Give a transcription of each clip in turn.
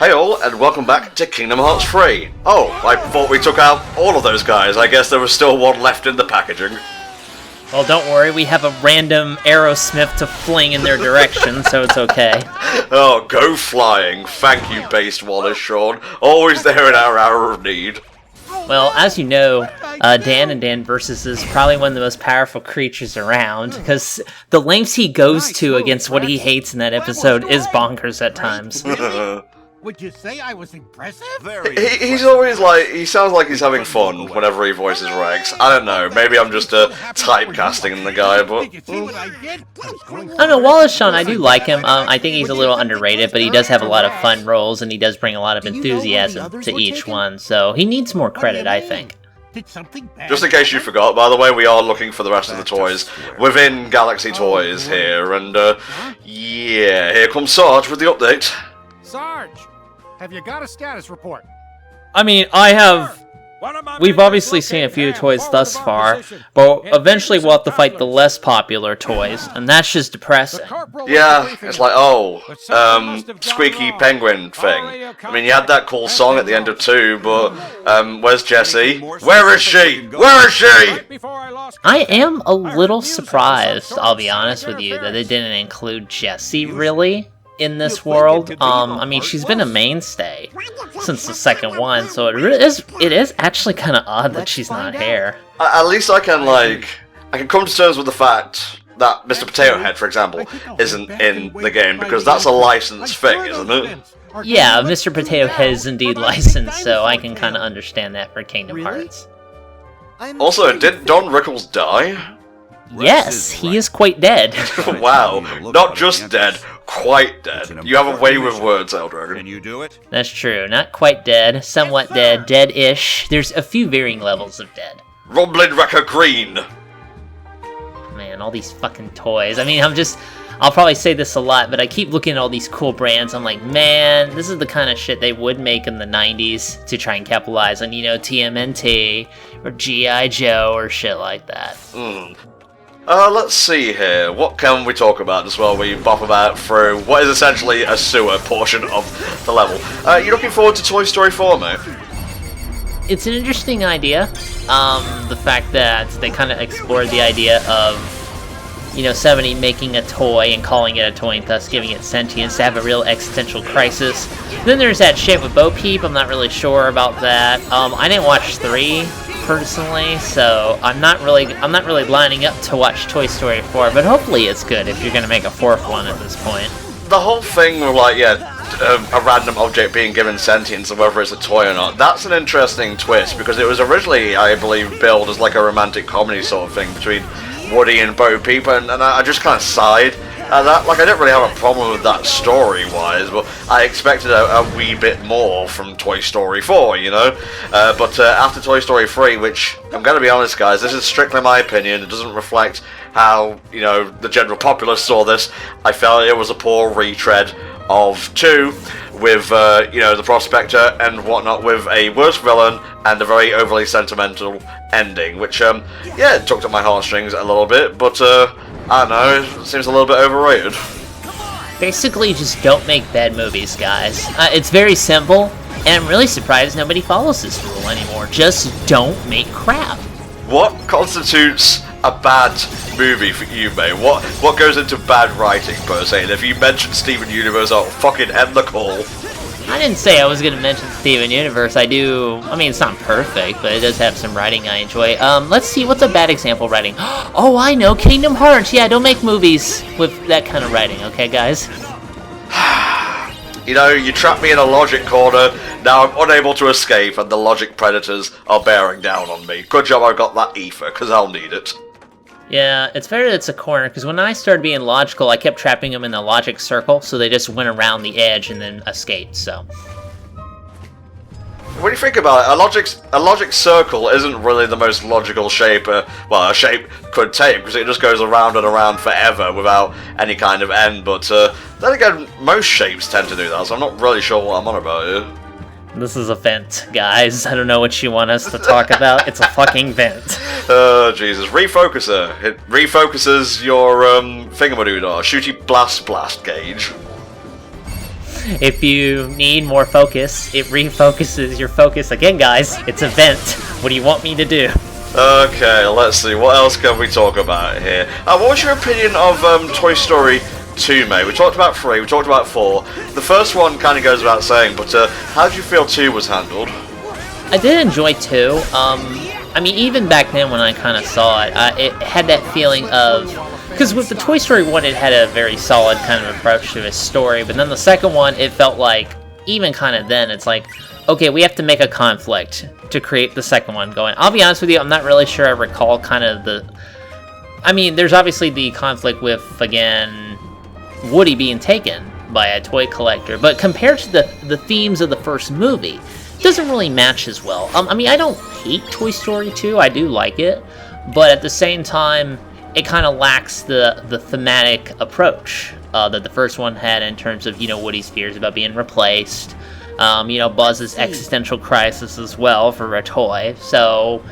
Hey all, and welcome back to Kingdom Hearts 3. Oh, I thought we took out all of those guys. I guess there was still one left in the packaging. Well, don't worry, we have a random Aerosmith to fling in their direction, so it's okay. Oh, go flying. Thank you, Based Wallace, Sean. Always there in our hour of need. Well, as you know, Dan and Dan Versus is probably one of the most powerful creatures around, because the lengths he goes to against what he hates in that episode is bonkers at times. Would you say I was impressive? He's always like, he sounds like he's having fun whenever he voices Rex. I don't know, maybe I'm just typecasting the guy, but... I don't know, Wallace Shawn, I do like him. I think he's a little underrated, but he does have a lot of fun roles, and he does bring a lot of enthusiasm to each one, so he needs more credit, I think. Just in case you forgot, by the way, we are looking for the rest of the toys within Galaxy Toys here, and yeah, here comes Sarge with the update. Sarge, have you got a status report? I mean, we've obviously seen a few toys thus far, but eventually we'll have to fight the less popular toys, and that's just depressing. Yeah, it's like, oh, Squeaky Penguin thing. I mean, you had that cool song at the end of 2, but, where's Jessie? Where is she? Where is she? I am a little surprised, I'll be honest with you, that they didn't include Jessie, really, in this world. I mean, she's been a mainstay since the second one, so it is actually kind of odd that she's not here. At least I can come to terms with the fact that Mr. Potato Head, for example, isn't in the game, because that's a licensed thing, isn't it? Yeah, Mr. Potato Head is indeed licensed, so I can kind of understand that for Kingdom Hearts. Also, did Don Rickles die? Yes, he is quite dead. Wow, not just dead, quite dead. You have a way with words, Eldragon. Can you do it? That's true, not quite dead, somewhat dead, dead-ish. There's a few varying levels of dead. Rumblin' Wrecker Green! Man, all these fucking toys. I mean, I'll probably say this a lot, but I keep looking at all these cool brands. I'm like, man, this is the kind of shit they would make in the 90s to try and capitalize on, you know, TMNT or G.I. Joe or shit like that. Let's see here. What can we talk about just while we bop about through what is essentially a sewer portion of the level? You looking forward to Toy Story 4, mate? It's an interesting idea. The fact that they kind of explored the idea of, you know, somebody making a toy and calling it a toy and thus giving it sentience to have a real existential crisis. Then there's that shit with Bo Peep. I'm not really sure about that. I didn't watch 3 personally, so I'm not really lining up to watch Toy Story 4, but hopefully it's good if you're gonna make a 4th one at this point. The whole thing with, like, a random object being given sentience and whether it's a toy or not, that's an interesting twist, because it was originally, I believe, billed as like a romantic comedy sort of thing between Woody and Bo Peep, and I just kind of sighed at that. Like, I didn't really have a problem with that story-wise, but I expected a wee bit more from Toy Story 4, you know? But after Toy Story 3, which, I'm going to be honest, guys, this is strictly my opinion, it doesn't reflect how, you know, the general populace saw this, I felt it was a poor retread of 2, with, you know, the Prospector and whatnot, with a worse villain and a very overly sentimental ending, which, yeah, it tugged at my heartstrings a little bit, but, I don't know, it seems a little bit overrated. Basically, just don't make bad movies, guys. It's very simple, and I'm really surprised nobody follows this rule anymore. Just don't make crap. What constitutes a bad movie for you, mate? What goes into bad writing, per se? And if you mention Steven Universe, I'll fucking end the call. I didn't say I was going to mention Steven Universe. I mean, it's not perfect, but it does have some writing I enjoy. Let's see, what's a bad example writing? Oh, I know, Kingdom Hearts. Yeah, don't make movies with that kind of writing, okay, guys? You know, you trapped me in a logic corner, now I'm unable to escape, and the logic predators are bearing down on me. Good job I got that ether, because I'll need it. Yeah, it's better that it's a corner, because when I started being logical, I kept trapping them in the logic circle, so they just went around the edge and then escaped, so... When you think about it, a logic circle isn't really the most logical shape, well, a shape could take, because it just goes around and around forever without any kind of end, but then again, most shapes tend to do that, so I'm not really sure what I'm on about here. This is a vent, guys. I don't know what you want us to talk about. It's a fucking vent. Oh, Jesus. Refocuser. It refocuses your, thingamadoodah, shooty blast gauge. If you need more focus, it refocuses your focus. Again, guys, it's a vent. What do you want me to do? Okay, let's see. What else can we talk about here? What was your opinion of Toy Story 2, mate? We talked about 3, we talked about 4. The first one kind of goes without saying, but how did you feel 2 was handled? I did enjoy 2. I mean, even back then when I kind of saw it, it had that feeling of... Because with the Toy Story 1, it had a very solid kind of approach to its story, but then the second one, it felt like, even kind of then, it's like, okay, we have to make a conflict to create the second one going. I'll be honest with you, I'm not really sure I recall kind of the... I mean, there's obviously the conflict with, again, Woody being taken by a toy collector, but compared to the themes of the first movie, it doesn't really match as well. I mean, I don't hate Toy Story 2, I do like it, but at the same time, it kind of lacks the thematic approach that the first one had in terms of, you know, Woody's fears about being replaced, you know, Buzz's existential crisis as well for a toy. So,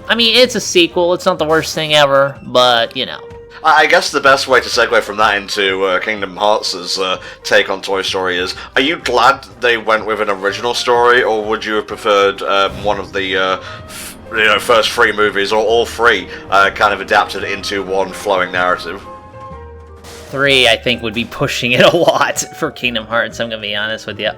I mean, it's a sequel, it's not the worst thing ever, but, you know. I guess the best way to segue from that into Kingdom Hearts' take on Toy Story is, are you glad they went with an original story, or would you have preferred one of the first 3 movies, or all 3, kind of adapted into one flowing narrative? 3, I think, would be pushing it a lot for Kingdom Hearts, I'm gonna be honest with you.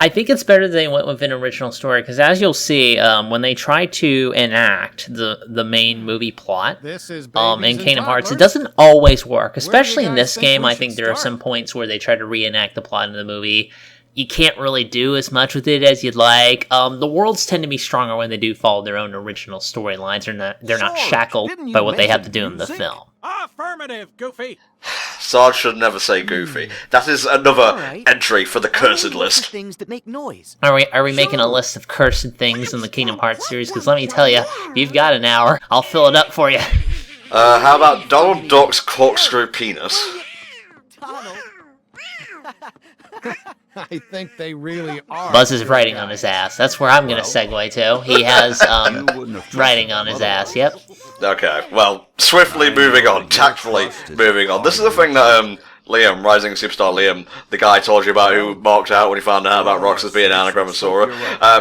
I think it's better they went with an original story, because as you'll see, when they try to enact the main movie plot in Kingdom Hearts, it doesn't always work. Especially in this game, I think there are some points where they try to reenact the plot in the movie. You can't really do as much with it as you'd like. The worlds tend to be stronger when they do follow their own original storylines. They're not shackled by what they have to do in the film. Affirmative, Goofy. Sarge should never say Goofy. That is another entry for the cursed list. Things that make noise. Are we making a list of cursed things in the Kingdom Hearts series? Because let me tell you, if you've got an hour, I'll fill it up for you. How about Donald Duck's corkscrew penis? I think they really are. Buzz is writing on his ass. That's where I'm going to segue to. He has writing on his ass, yep. Okay, well, swiftly moving on, tactfully moving on. This is the thing that Liam, Rising Superstar Liam, the guy I told you about who marked out when he found out about Roxas being an anagram of Sora,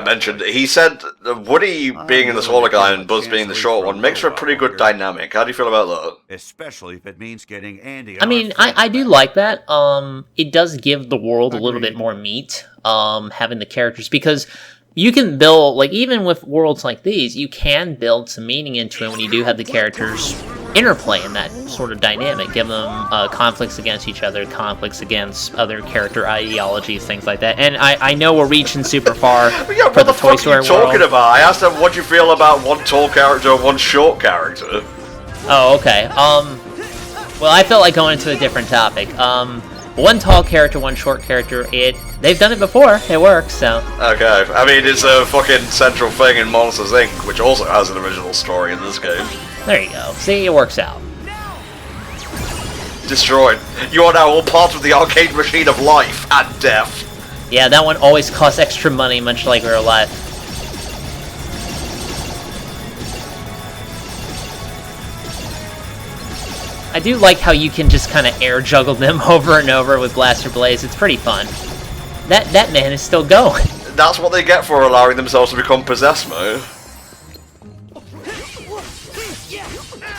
mentioned. He said Woody being the smaller guy and Buzz being the short one makes for a pretty good dynamic. How do you feel about that? Especially if it means getting Andy. I mean, I do like that. It does give the world a little bit more meat, having the characters, because you can build, like, even with worlds like these, you can build some meaning into it when you do have the characters interplay in that sort of dynamic, give them conflicts against each other, conflicts against other character ideologies, things like that. And I know we're reaching super far Yeah, for what the the Toy fuck Story are you talking world. about? I asked him what you feel about one tall character and one short character. Oh, okay. Well, I felt like going into a different topic. One tall character, one short character, they've done it before, it works, so. Okay, I mean, it's a fucking central thing in Monsters, Inc., which also has an original story in this game. There you go. See, it works out. Destroyed. You are now all part of the arcade machine of life and death. Yeah, that one always costs extra money, much like real life. I do like how you can just kind of air juggle them over and over with Blaster Blaze. It's pretty fun. That man is still going. That's what they get for allowing themselves to become possessed mode.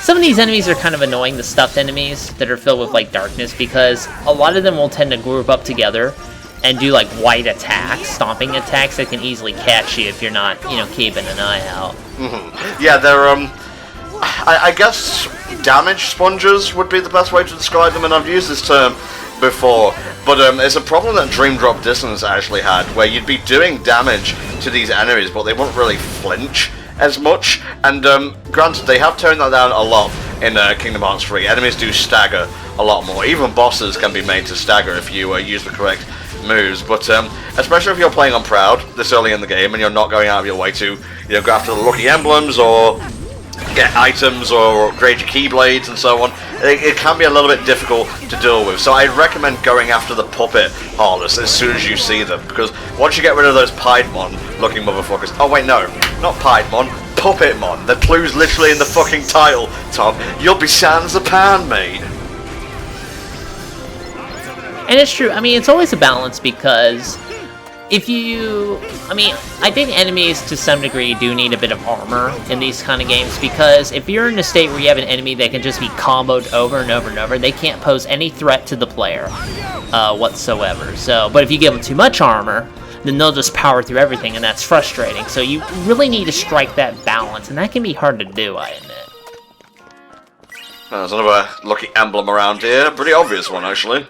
Some of these enemies are kind of annoying, the stuffed enemies that are filled with, like, darkness, because a lot of them will tend to group up together and do, like, white attacks, stomping attacks that can easily catch you if you're not, you know, keeping an eye out. Mm-hmm. Yeah, they're, I guess damage sponges would be the best way to describe them, and I've used this term before, but it's a problem that Dream Drop Distance actually had, where you'd be doing damage to these enemies, but they wouldn't really flinch as much, and granted, they have toned that down a lot in Kingdom Hearts 3. Enemies do stagger a lot more. Even bosses can be made to stagger if you use the correct moves, but especially if you're playing on Proud this early in the game and you're not going out of your way to, you know, go after the lucky emblems or get items or upgrade your Keyblades and so on, it can be a little bit difficult to deal with. So I'd recommend going after the puppet harness as soon as you see them, because once you get rid of those Piedmon looking motherfuckers, oh wait, no, not Piedmon, Puppetmon, the clue's literally in the fucking title, Tom, you'll be sans a pan, mate. And it's true. I mean, it's always a balance because if you... I mean, I think enemies to some degree do need a bit of armor in these kind of games because if you're in a state where you have an enemy that can just be comboed over and over and over, they can't pose any threat to the player whatsoever. So, but if you give them too much armor, then they'll just power through everything, and that's frustrating. So you really need to strike that balance, and that can be hard to do, I admit. There's another lucky emblem around here. Pretty obvious one, actually.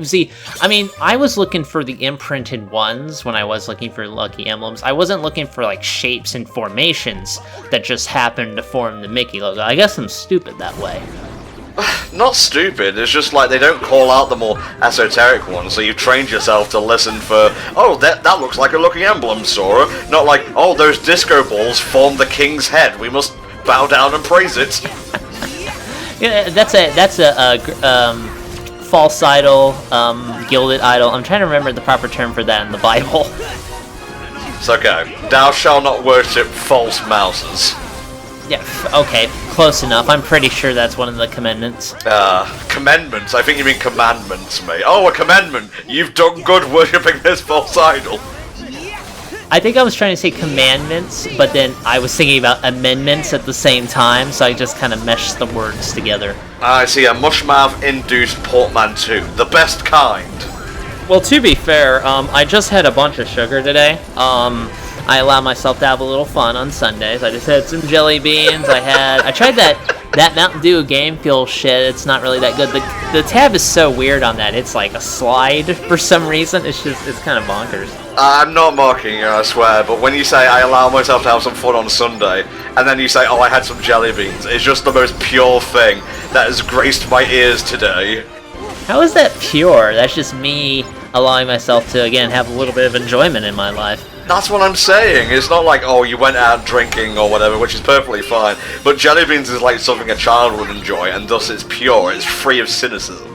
See, I mean, I was looking for the imprinted ones when I was looking for lucky emblems. I wasn't looking for, like, shapes and formations that just happened to form the Mickey logo. I guess I'm stupid that way. Not stupid, it's just like they don't call out the more esoteric ones, so you've trained yourself to listen for, oh, that looks like a lucky emblem, Sora. Not like, oh, those disco balls form the king's head. We must bow down and praise it. Yeah, that's a false idol, gilded idol. I'm trying to remember the proper term for that in the Bible. It's okay. Thou shalt not worship false mouses. Yeah, okay, close enough. I'm pretty sure that's one of the commandments. Commandments? I think you mean commandments, mate. Oh, a commandment! You've done good worshipping this false idol. I think I was trying to say commandments, but then I was thinking about amendments at the same time, so I just kind of meshed the words together. I see a mushmouth-induced portmanteau. The best kind. Well, to be fair, I just had a bunch of sugar today. I allow myself to have a little fun on Sundays. I just had some jelly beans. I tried that Mountain Dew Game Fuel shit. It's not really that good. The tab is so weird on that. It's like a slide for some reason. It's kind of bonkers. I'm not mocking you, I swear, but when you say I allow myself to have some fun on Sunday, and then you say, oh, I had some jelly beans, it's just the most pure thing that has graced my ears today. How is that pure? That's just me allowing myself to, again, have a little bit of enjoyment in my life. That's what I'm saying. It's not like, oh, you went out drinking or whatever, which is perfectly fine. But jelly beans is like something a child would enjoy, and thus it's pure. It's free of cynicism.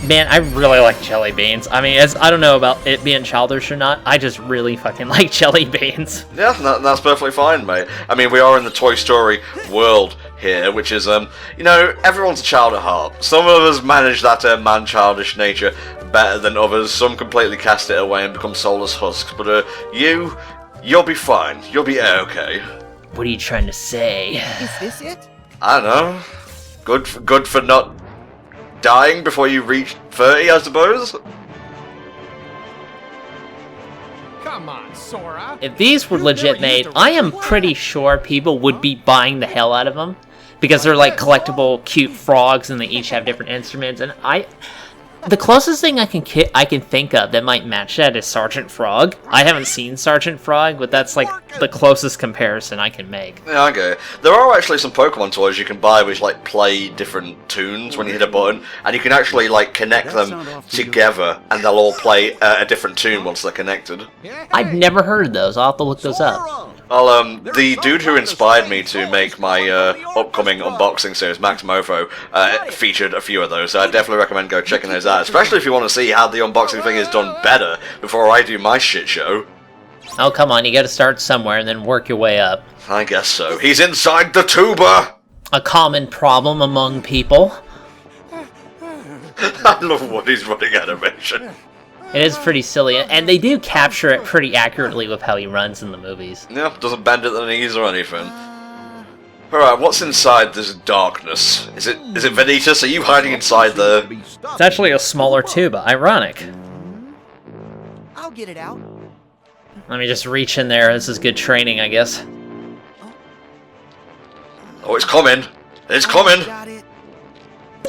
Man, I really like jelly beans. I mean, I don't know about it being childish or not. I just really fucking like jelly beans. Yeah, that's perfectly fine, mate. I mean, we are in the Toy Story world here, which is, everyone's a child at heart. Some of us manage that man-childish nature better than others. Some completely cast it away and become soulless husks. But you'll be fine. You'll be okay. What are you trying to say? Is this it? I don't know. Good for not dying before you reach 30, I suppose? Come on, Sora. If these were legit made, I am pretty sure people would be buying the hell out of them. Because they're like collectible, cute frogs, and they each have different instruments. And the closest thing I can think of that might match that is Sergeant Frog. I haven't seen Sergeant Frog, but that's like the closest comparison I can make. Yeah, okay. There are actually some Pokemon toys you can buy which like play different tunes when you hit a button, and you can actually like connect them together, and they'll all play a different tune once they're connected. I've never heard of those. I'll have to look those up. Well, the dude who inspired me to make my upcoming unboxing series, Max Mofo, featured a few of those, so I definitely recommend go checking those out, especially if you want to see how the unboxing thing is done better before I do my shit show. Oh, come on, you gotta start somewhere and then work your way up. I guess so. He's inside the tuba! A common problem among people. I love Woody's running animation. It is pretty silly, and they do capture it pretty accurately with how he runs in the movies. Yeah, doesn't bend at the knees or anything. Alright, what's inside this darkness? Is it Vanitas? Are you hiding inside there? It's actually a smaller tuba. Ironic. I'll get it out. Let me just reach in there. This is good training, I guess. Oh, it's coming! It's coming! Got it.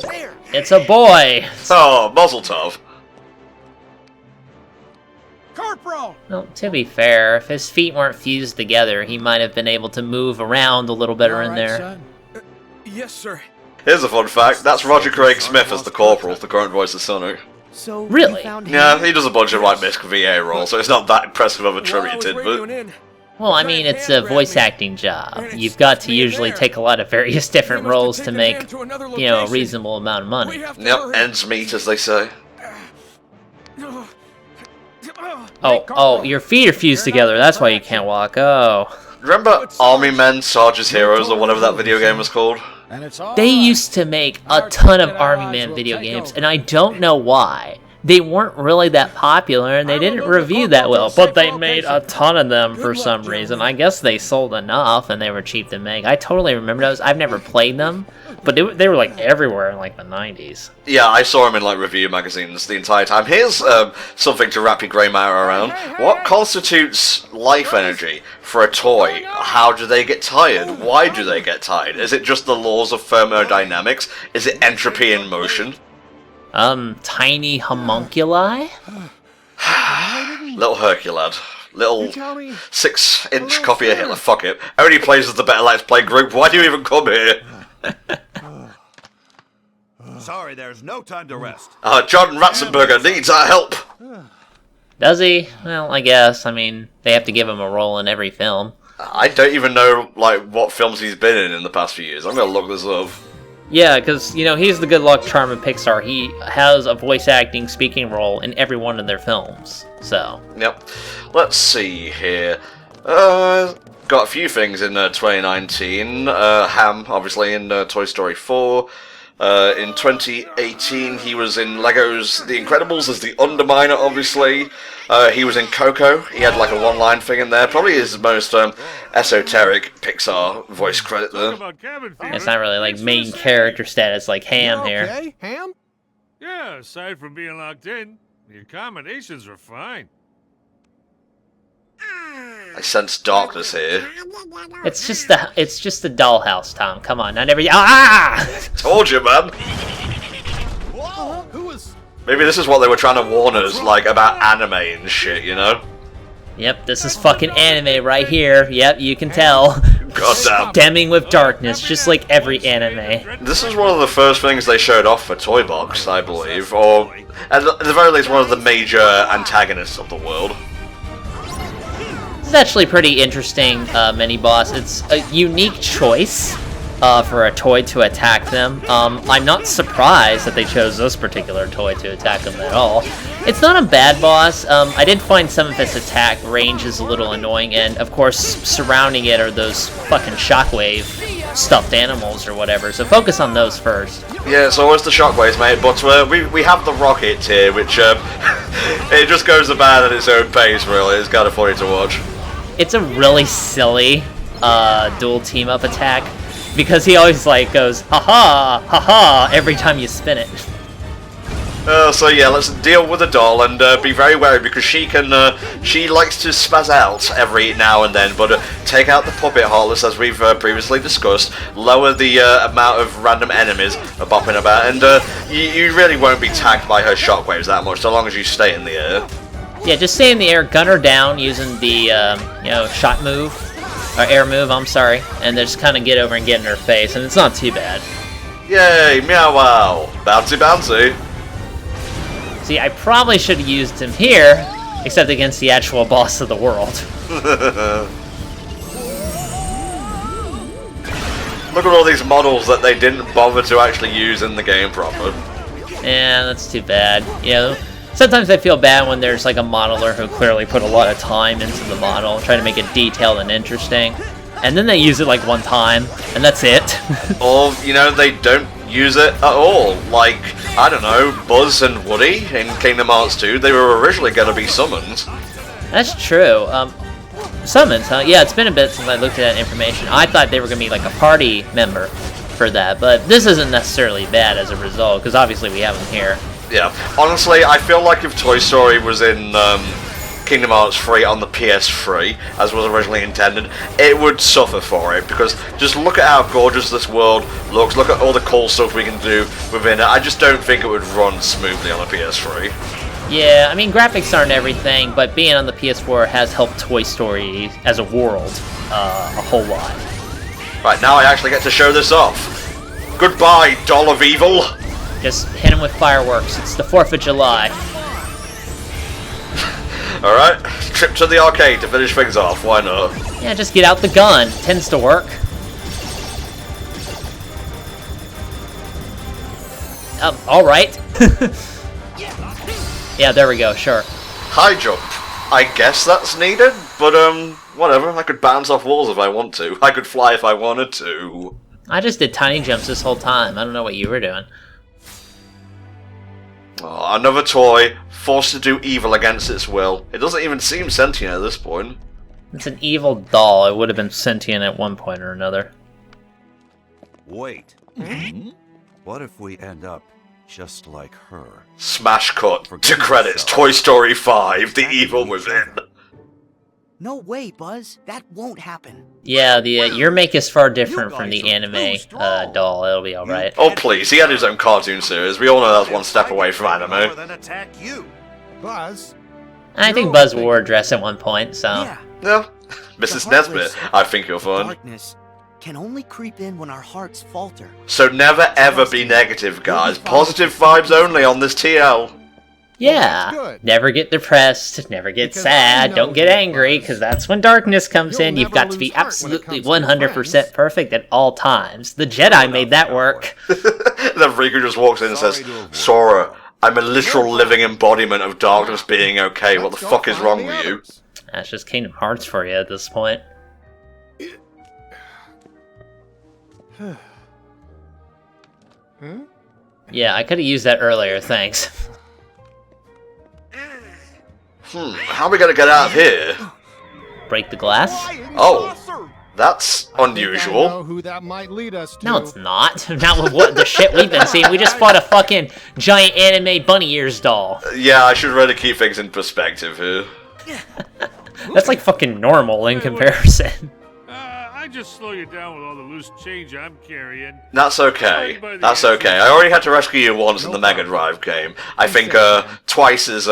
There. It's a boy! Oh, Mazel Tov. Corporal. Well, to be fair, if his feet weren't fused together, he might have been able to move around a little better in there. Yes, sir. Here's a fun fact. That's Roger Craig Smith as the Corporal, the current voice of Sonic. So Really? you found Yeah, him? he does a bunch of like Misk VA roles, so it's not that impressive of a tribute tidbit. Well, I mean, it's a voice acting job. You've got to usually take a lot of various different roles to make, a reasonable amount of money. Yep, ends meet, as they say. Oh, your feet are fused together, that's why you can't walk. Oh. Remember Army Men, Sarge's Heroes, or whatever that video game was called? And it's all They right. used to make a Our ton of crooked Army odds Man will video take games, over. and I don't know why. They weren't really that popular, and they I will didn't move the review that Corporal well, to a but they safe made a location. ton of them for Good luck, some reason. gentlemen. I guess they sold enough, and they were cheap to make. I totally remember those. I've never played them, but they were like everywhere in like the 90s. Yeah, I saw him in like review magazines the entire time. Here's something to wrap your grey matter around. What constitutes life energy for a toy? How do they get tired? Why do they get tired? Is it just the laws of thermodynamics? Is it entropy in motion? Tiny homunculi? Little Herculad. Little tell me 6-inch copy of Hitler. Fuck it. Only plays with the Better Let's Play group. Why do you even come here? Sorry, there's no time to rest. John Ratzenberger needs our help. Does he? Well, I guess. I mean, they have to give him a role in every film. I don't even know like what films he's been in the past few years. I'm gonna look this up. Yeah, because, you know, he's the good luck charm of Pixar. He has a voice acting, speaking role in every one of their films. So, Yep. Let's see here. Got a few things in 2019. Ham, obviously, in Toy Story 4. In 2018, he was in Lego's The Incredibles as the Underminer, obviously. He was in Coco. He had like a one-line thing in there. Probably his most esoteric Pixar voice credit there. it's not really like main character status like Ham You here. okay, Ham? Yeah, aside from being locked in, the accommodations are fine. I sense darkness here. It's just the dollhouse, Tom. Come on, not every. Ah! Told you, man. Who was... Maybe this is what they were trying to warn us, like, about anime and shit, you know? Yep, this is fucking anime right here. Yep, you can tell. Goddamn. Stemming with darkness, just like every anime. This is one of the first things they showed off for Toy Box, I believe, or at the very least one of the major antagonists of the world. This is actually pretty interesting mini-boss. It's a unique choice for a toy to attack them. I'm not surprised that they chose this particular toy to attack them at all. It's not a bad boss. I did find some of its attack range is a little annoying, and of course surrounding it are those fucking shockwave stuffed animals or whatever, so focus on those first. Yeah, it's always the shockwaves, mate, but we have the rocket here, which it just goes about at its own pace, really. It's kind of funny to watch. It's a really silly dual team-up attack, because he always like goes, ha-ha, ha-ha, every time you spin it. So yeah, let's deal with the doll and be very wary because she likes to spaz out every now and then. But take out the puppet heartless as we've previously discussed. Lower the amount of random enemies bopping about, and you really won't be tagged by her shockwaves that much so long as you stay in the air. Yeah, just stay in the air, gun her down using the shot move or air move. I'm sorry, and just kind of get over and get in her face, and it's not too bad. Yay, meow wow, bouncy bouncy. See, I probably should have used him here, except against the actual boss of the world. Look at all these models that they didn't bother to actually use in the game proper. Yeah, that's too bad. You know, sometimes I feel bad when there's like a modeler who clearly put a lot of time into the model, trying to make it detailed and interesting, and then they use it like one time, and that's it. Or, you know, they don't use it at all. Like, I don't know, Buzz and Woody in Kingdom Hearts 2, they were originally going to be summons. That's true. Summons, huh? Yeah, it's been a bit since I looked at that information. I thought they were going to be like a party member for that, but this isn't necessarily bad as a result, because obviously we have them here. Yeah, honestly, I feel like if Toy Story was in Kingdom Hearts 3 on the PS3, as was originally intended, it would suffer for it, because just look at how gorgeous this world looks, look at all the cool stuff we can do within it. I just don't think it would run smoothly on a PS3. Yeah, I mean, graphics aren't everything, but being on the PS4 has helped Toy Story as a world a whole lot. Right, now I actually get to show this off. Goodbye, Doll of Evil! Just hit him with fireworks. It's the 4th of July. Alright, trip to the arcade to finish things off, why not? Yeah, just get out the gun. Tends to work. Alright. Yeah, there we go, sure. High jump. I guess that's needed, but whatever. I could bounce off walls if I want to. I could fly if I wanted to. I just did tiny jumps this whole time. I don't know what you were doing. Oh, another toy, forced to do evil against its will. It doesn't even seem sentient at this point. It's an evil doll. It would have been sentient at one point or another. Wait. What if we end up just like her? Smash cut to credits, Toy Story 5, The Evil Within. No way, Buzz. That won't happen. Yeah, the your make is far different from guys the are anime too strong. doll. It'll be alright. Oh please, he had his own cartoon series. We all know that's one step away from More anime. than attack you. Buzz, I think Buzz wore a dress at one point, so... Yeah. Yeah, Mrs. Nesbit, I think you're fun. Darkness can only creep in when our hearts falter. So never ever be negative, guys. Positive vibes only on this TL. Yeah, good. never get depressed, never get Because sad, I don't know get you, angry, Buzz. because that's when darkness comes You'll in. You've never got to be lose heart when it absolutely comes to 100% friends. perfect at all times. The Jedi made that work. Then Riku just walks in and says, Sorry to avoid Sora, I'm a literal living embodiment of darkness being okay. What the let's go fuck is find wrong the with you? others. That's just Kingdom Hearts for you at this point. Yeah, I could have used that earlier, thanks. How are we gonna get out of here? Break the glass? Oh, that's I think I know unusual. who that might lead us to. No, it's not. Not with what the shit we've been seeing. We just fought a fucking giant anime bunny ears doll. Yeah, I should really keep things in perspective here. That's like fucking normal in comparison. I just slow you down with all the loose change I'm carrying. That's okay. That's okay. I already had to rescue you once in the Mega Drive game. I think twice is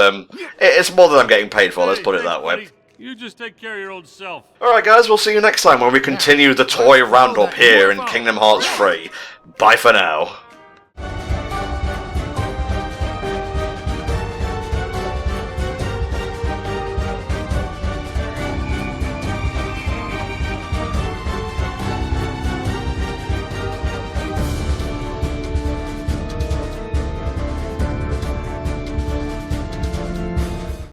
it's more than I'm getting paid for. Let's put it that way. Buddy, you just take care of your own self. Alright guys, we'll see you next time when we continue the toy roundup here in Kingdom Hearts 3. Bye for now.